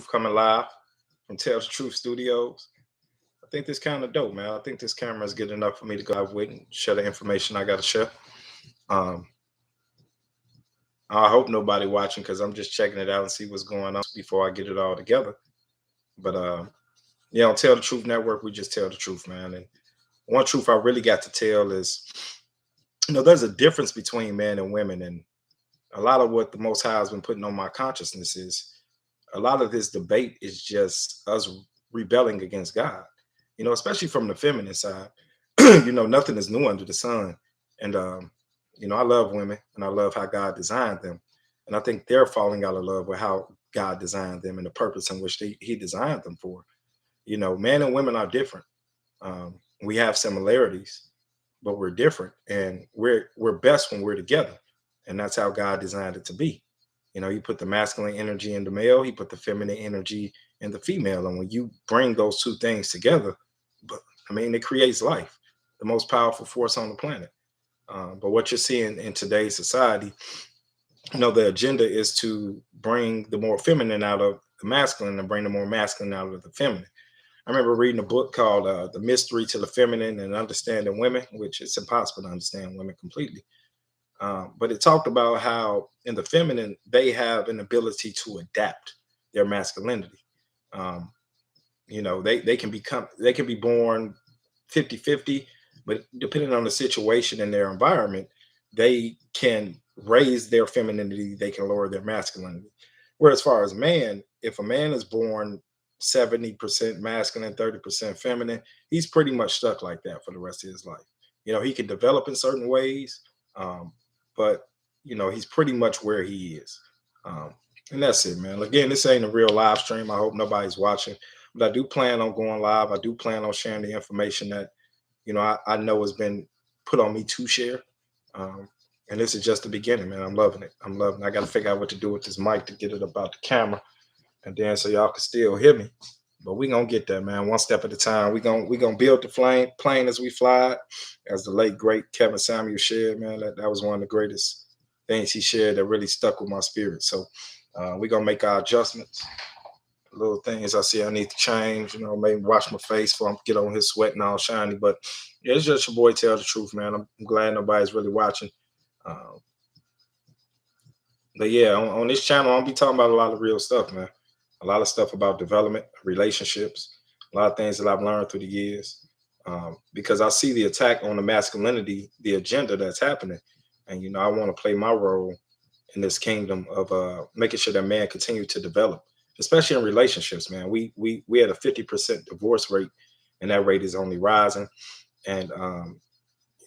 TelldaTruth coming live from TelldaTruth Studios. I think this kind of dope, man. I think this camera is good enough for me to go live with and share the information I got to share. Um, I hope nobody watching because I'm just checking it out and see what's going on before I get it all together. But yeah, on Tell the Truth Network, we just tell the truth, man. And one truth I really got to tell is, there's a difference between men and women, and a lot of what the Most High has been putting on my consciousness is a lot of this debate is just us rebelling against God, especially from the feminine side. Nothing is new under the sun. And, I love women and I love how God designed them. And I think they're falling out of love with how God designed them and the purpose in which he designed them for. Men and women are different. We have similarities, but we're different, and we're best when we're together. And that's how God designed it to be. He put the masculine energy in the male, he put the feminine energy in the female. And when you bring those two things together, but it creates life, the most powerful force on the planet. But what you're seeing in today's society, the agenda is to bring the more feminine out of the masculine and bring the more masculine out of the feminine. I remember reading a book called The Mystery to the Feminine and Understanding Women, which it's impossible to understand women completely. But it talked about how in the feminine, they have an ability to adapt their masculinity. They can be born 50-50, but depending on the situation and their environment, they can raise their femininity, they can lower their masculinity. Whereas, as far as man, if a man is born 70% masculine, 30% feminine, he's pretty much stuck like that for the rest of his life. He can develop in certain ways, but he's pretty much where he is. And that's it, man. Again, this ain't a real live stream. I hope nobody's watching, but I do plan on going live. I do plan on sharing the information that I know has been put on me to share. And this is just the beginning, man. I'm loving it. I got to figure out what to do with this mic to get it about the camera, and then so y'all can still hear me. But we gonna get there, man. One step at a time. We gonna build the plane as we fly it. As the late great Kevin Samuel shared, man, that was one of the greatest things he shared that really stuck with my spirit. So we gonna make our adjustments. Little things I see I need to change, maybe wash my face before I get on his sweating all shiny. But yeah, it's just your boy Tell the Truth, man. I'm glad nobody's really watching. But yeah, on this channel, I'll be talking about a lot of real stuff, man. A lot of stuff about development, relationships, a lot of things that I've learned through the years. Because I see the attack on the masculinity, the agenda that's happening. And, I want to play my role in this kingdom of making sure that man continue to develop, especially in relationships, man. We had a 50% divorce rate, and that rate is only rising. And,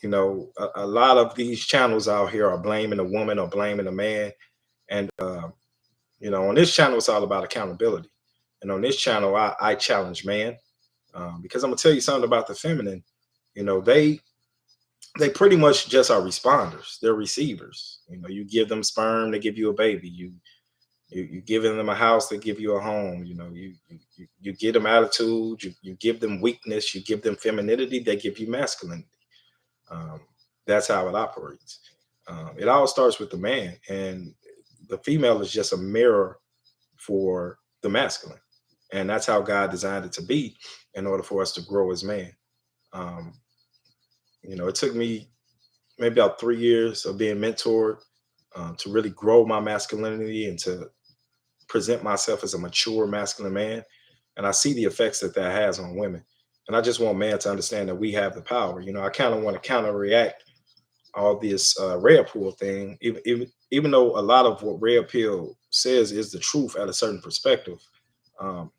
a lot of these channels out here are blaming a woman or blaming a man. And, on this channel, it's all about accountability. And on this channel, I challenge man, because I'm gonna tell you something about the feminine. They pretty much just are responders. They're receivers. You give them sperm, they give you a baby. You giving them a house, they give you a home. You give them attitude, you give them weakness, you give them femininity, they give you masculinity. That's how it operates. It all starts with the man, and the female is just a mirror for the masculine. And that's how God designed it to be in order for us to grow as man. It took me maybe about 3 years of being mentored to really grow my masculinity and to present myself as a mature masculine man. And I see the effects that has on women. And I just want man to understand that we have the power. I kind of want to counteract all this red pill thing, even though a lot of what red pill says is the truth at a certain perspective. All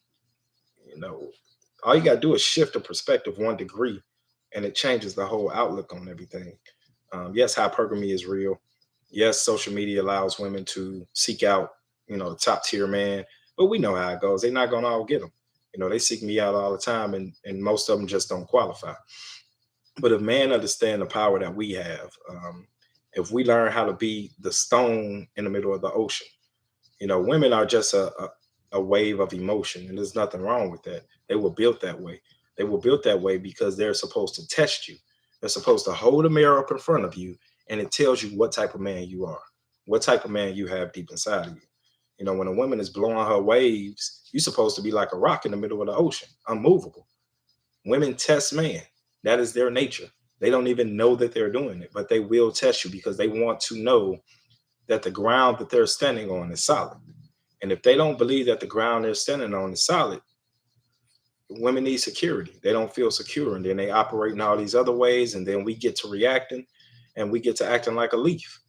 you got to do is shift the perspective 1 degree, and it changes the whole outlook on everything. Yes, hypergamy is real. Yes, social media allows women to seek out, the top tier man, but we know how it goes. They're not going to all get them. They seek me out all the time, and most of them just don't qualify. But if man understand the power that we have, if we learn how to be the stone in the middle of the ocean, women are just a wave of emotion, and there's nothing wrong with that. They were built that way. They were built that way because they're supposed to test you. They're supposed to hold a mirror up in front of you, and it tells you what type of man you are, what type of man you have deep inside of you. You know, when a woman is blowing her waves, you're supposed to be like a rock in the middle of the ocean, unmovable. Women test man. That is their nature. They don't even know that they're doing it, but they will test you because they want to know that the ground that they're standing on is solid. And if they don't believe that the ground they're standing on is solid, women need security. They don't feel secure, and then they operate in all these other ways, and then we get to reacting, and we get to acting like a leaf.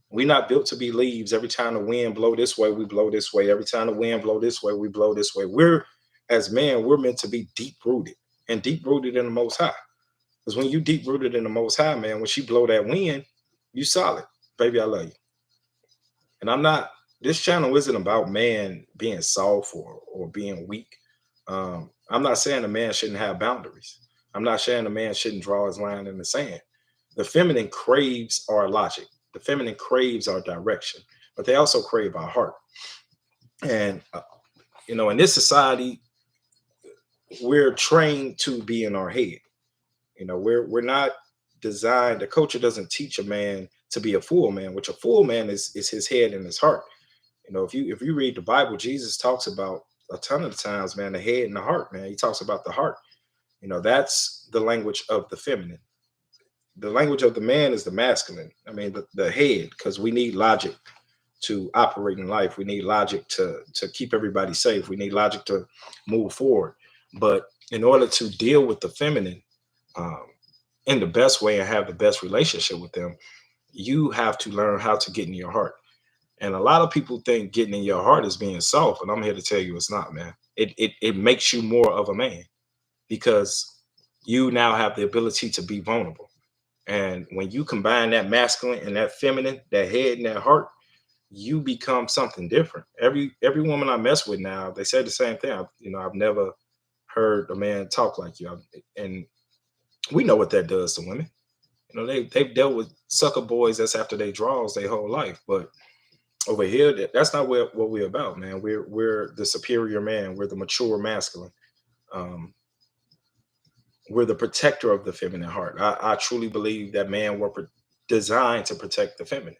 We're not built to be leaves. Every time the wind blow this way, we blow this way. Every time the wind blow this way, we blow this way. We're, as men, we're meant to be deep rooted, and deep rooted in the Most High. Because when you deep rooted in the Most High, man, when she blow that wind, you solid, baby. I love you. And I'm not. This channel isn't about man being soft or being weak. I'm not saying a man shouldn't have boundaries. I'm not saying a man shouldn't draw his line in the sand. The feminine craves our logic. The feminine craves our direction, but they also crave our heart. And you know, in this society, we're trained to be in our head. You know, we're not designed. The culture doesn't teach a man to be a fool man, which a fool man is his head and his heart. You know, if you read the Bible, Jesus talks about a ton of the times, man, the head and the heart, man. He talks about the heart. You know, that's the language of the feminine. The language of the man is the masculine. I mean, the head, because we need logic to operate in life. We need logic to keep everybody safe. We need logic to move forward. But in order to deal with the feminine um, in the best way and have the best relationship with them, you have to learn how to get in your heart. And a lot of people think getting in your heart is being soft, and I'm here to tell you it's not, man. It makes you more of a man because you now have the ability to be vulnerable. And when you combine that masculine and that feminine, that head and that heart, you become something different. Every woman I mess with now, they say the same thing. You know, I've never heard a man talk like you. And we know what that does to women. You know, they've dealt with sucker boys that's after they draws their whole life. But over here, that's not what we're about, man. We're the superior man. We're the mature masculine. Um, we're the protector of the feminine heart. I truly believe that man were designed to protect the feminine.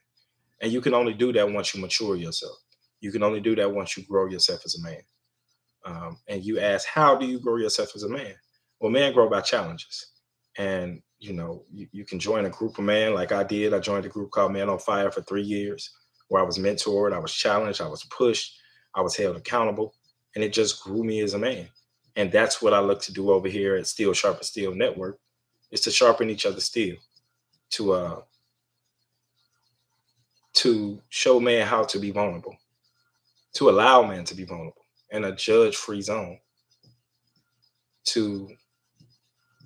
And you can only do that once you mature yourself. You can only do that once you grow yourself as a man. And you ask, how do you grow yourself as a man? Well, men grow by challenges. And, you know, you can join a group of men like I did. I joined a group called Man on Fire for 3 years, where I was mentored, I was challenged, I was pushed, I was held accountable, and it just grew me as a man. And that's what I look to do over here at Steel Sharper Steel Network, is to sharpen each other's steel, to show man how to be vulnerable, to allow man to be vulnerable in a judge-free zone, to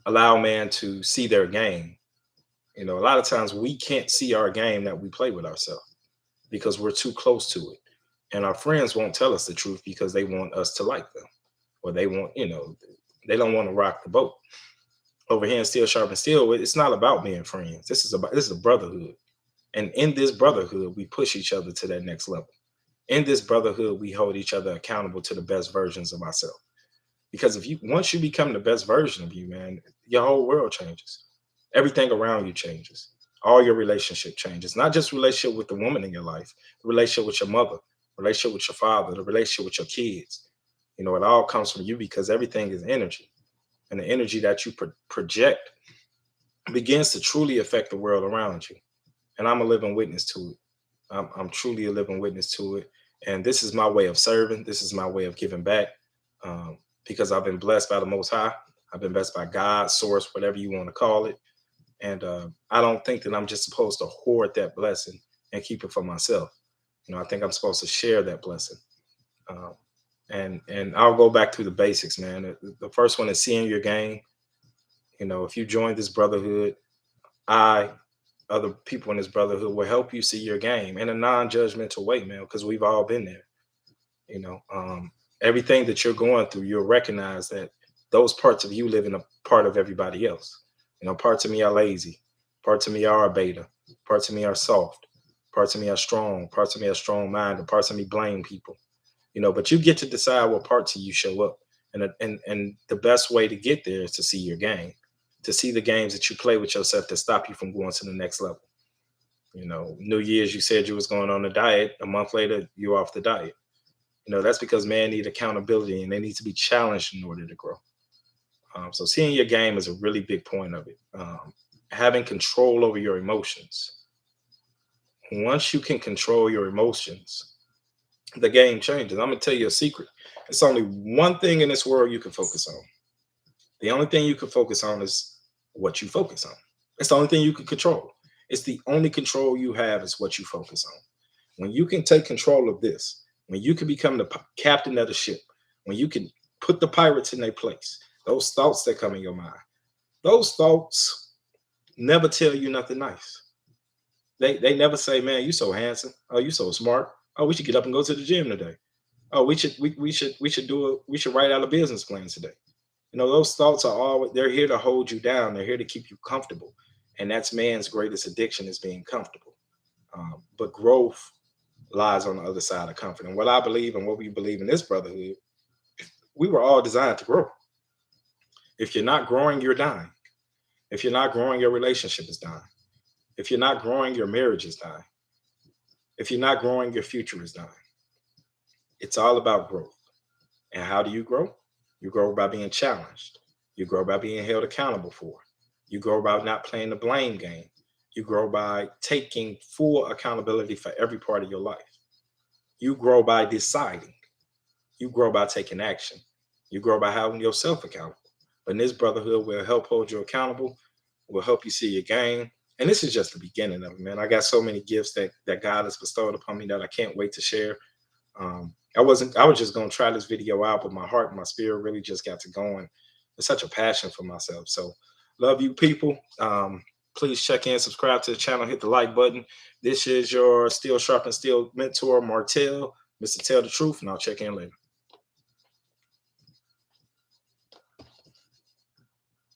allow man to see their game. You know, a lot of times we can't see our game that we play with ourselves because we're too close to it. And our friends won't tell us the truth because they want us to like them, or they want, you know, they don't want to rock the boat. Over here in Steel Sharp and Steel, it's not about being friends. This is a brotherhood. And in this brotherhood, we push each other to that next level. In this brotherhood, we hold each other accountable to the best versions of ourselves. Because if you once you become the best version of you, man, your whole world changes. Everything around you changes. All your relationship changes. Not just relationship with the woman in your life, the relationship with your mother, relationship with your father, the relationship with your kids. You know, it all comes from you because everything is energy. And the energy that you project begins to truly affect the world around you. And I'm a living witness to it. I'm truly a living witness to it. And this is my way of serving. This is my way of giving back because I've been blessed by the Most High. I've been blessed by God, source, whatever you want to call it. And I don't think that I'm just supposed to hoard that blessing and keep it for myself. You know, I think I'm supposed to share that blessing. Um, and I'll go back to the basics, man. The first one is seeing your game. You know, if you join this brotherhood, I, other people in this brotherhood will help you see your game in a non-judgmental way, man, because we've all been there. You know, everything that you're going through, you'll recognize that those parts of you live in a part of everybody else. You know, parts of me are lazy, parts of me are beta, parts of me are soft, parts of me are strong, parts of me are strong-minded, parts of me blame people. You know, but you get to decide what parts of you show up. And the best way to get there is to see your game, to see the games that you play with yourself that stop you from going to the next level. You know, New Year's, you said you was going on a diet. A month later, you're off the diet. That's because man need accountability and they need to be challenged in order to grow. So seeing your game is a really big point of it. Having control over your emotions. Once you can control your emotions, the game changes. I'm gonna tell you a secret. It's only one thing in this world you can focus on. The only thing you can focus on is what you focus on. It's the only thing you can control. It's the only control you have is what you focus on. When you can take control of this, when you can become the captain of the ship, when you can put the pirates in their place, those thoughts that come in your mind, those thoughts never tell you nothing nice. They never say, man, you so handsome. Oh, you so smart. Oh, we should get up and go to the gym today. Oh, we should write out a business plan today. Those thoughts are always they're here to hold you down. They're here to keep you comfortable. And that's man's greatest addiction is being comfortable. But growth lies on the other side of comfort. And what I believe and what we believe in this brotherhood, we were all designed to grow. If you're not growing, you're dying. If you're not growing, your relationship is dying. If you're not growing, your marriage is dying. If you're not growing, your future is dying. It's all about growth. And how do you grow? You grow by being challenged. You grow by being held accountable for. You grow by not playing the blame game. You grow by taking full accountability for every part of your life. You grow by deciding. You grow by taking action. You grow by having yourself accountable. But in this brotherhood will help hold you accountable, will help you see your game. And this is just the beginning of it, man. I got so many gifts that God has bestowed upon me that I can't wait to share. I was just gonna try this video out, but my heart and my spirit really just got to going. It's such a passion for myself. So love you people. Please check in, subscribe to the channel, hit the like button. This is your Still Sharp and Still mentor, Martell, Mr. Tell the Truth, and I'll check in later.